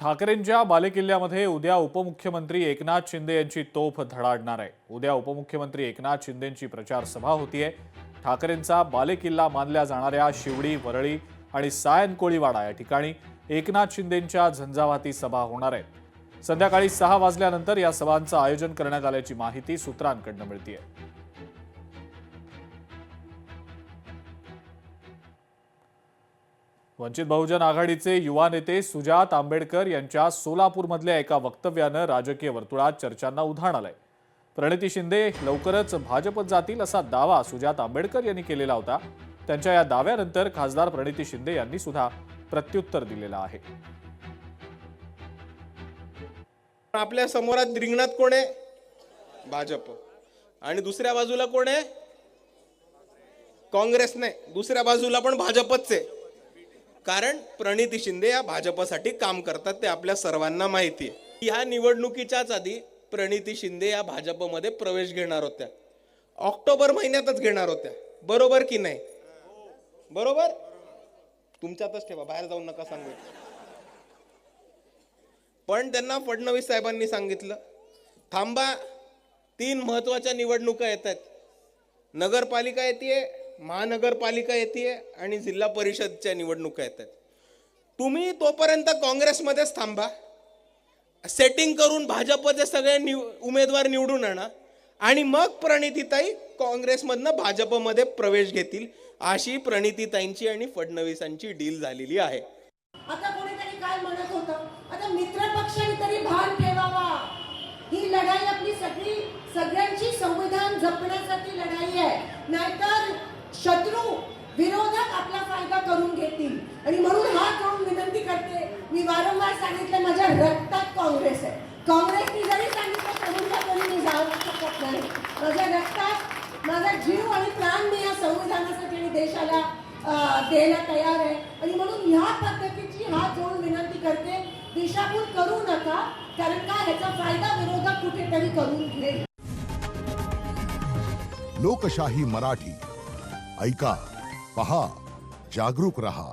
ठाकरेंच्या बालेकिल्ल्यामध्ये उद्या उपमुख्यमंत्री एकनाथ शिंदे यांची तोफ धडाडणार आहे। उद्या उपमुख्यमंत्री एकनाथ शिंदेंची प्रचार सभा होतीये। ठाकरेंचा बालेकिल्ला मानल्या जाणाऱ्या शिवडी, वरळी आणि सायन कोळीवाडा या ठिकाणी एकनाथ शिंदेंच्या झंझावाती सभा होणार आहेत। संध्याकाळी 6 वाजल्यानंतर या सभांचं आयोजन करण्यात आल्याची माहिती सूत्रांकडून मिळतेय। वंचित बहुजन आघाडीचे युवा नेते सुजात आंबेडकर यांच्या सोलापूरमधल्या एका वक्तव्यानं राजकीय वर्तुळात चर्चांना उधाण आलंय। प्रणिती शिंदे लवकरच भाजपत जातील असा दावा सुजात आंबेडकर यांनी केलेला होता। त्यांच्या या दाव्यानंतर खासदार प्रणिती शिंदे यांनी सुद्धा प्रत्युत्तर दिलेलं आहे। आपल्या समोरात रिंगणात कोण आहे? भाजप। आणि दुसऱ्या बाजूला कोण आहे? काँग्रेस नाही, दुसऱ्या बाजूला पण भाजपच आहे। कारण प्रणिती शिंदे या भाजपसाठी काम करतात ते आपल्या सर्वांना माहिती आहे। या निवडणुकीच्याच आधी प्रणिती शिंदे या भाजपमध्ये प्रवेश घेणार होत्या, ऑक्टोबर महिन्यातच घेणार होत्या, बरोबर की नाही? बरोबर, तुमच्यातच ठेवा, बाहेर जाऊन नका सांगू। पण त्यांना फडणवीस साहेबांनी सांगितलं थांबा, 3 महत्त्वाच्या निवडणुका येतात, नगरपालिका येते, महानगरपालिका येते आणि जिल्हा परिषदच्या निवडणुका येतात। तुम्ही तोपर्यंत काँग्रेसमध्येच थांबा, सेटिंग करून भाजपचे सगळे उमेदवार निवडून आणा आणि मग प्रणितीताई काँग्रेसमधनं भाजपमध्ये प्रवेश घेतील, अशी प्रणितीताईंची आणि फडणवीसांची डील झालेली आहे। आता कोणीतरी काय म्हणत होतं, आता मित्रपक्षांनी तरी भान ठेवावा, ही लढाई आपली सगळ्यांची संविधान जपण्यासाठी लढाई आहे, नाहीतर शत्रू विरोधक आपला फायदा करून घेतील। आणि म्हणून हात जोडून विनंती करते, मी वारंवार सांगितलं माझ्या रक्तात काँग्रेस आहे, काँग्रेसने जरी सांगितलं तरी मी जाऊ शकत नाही, माझ्या रक्तात माझा जीव आणि प्राण मी या संविधानासाठी आणि देशाला द्यायला तयार आहे। आणि म्हणून ह्या पद्धतीची हात जोडून विनंती करते, दिशाभूल करू नका, कारण का ह्याचा फायदा विरोधक कुठेतरी करून घेईल। लोकशाही मराठी ऐका, पहा, जागरूक रहा।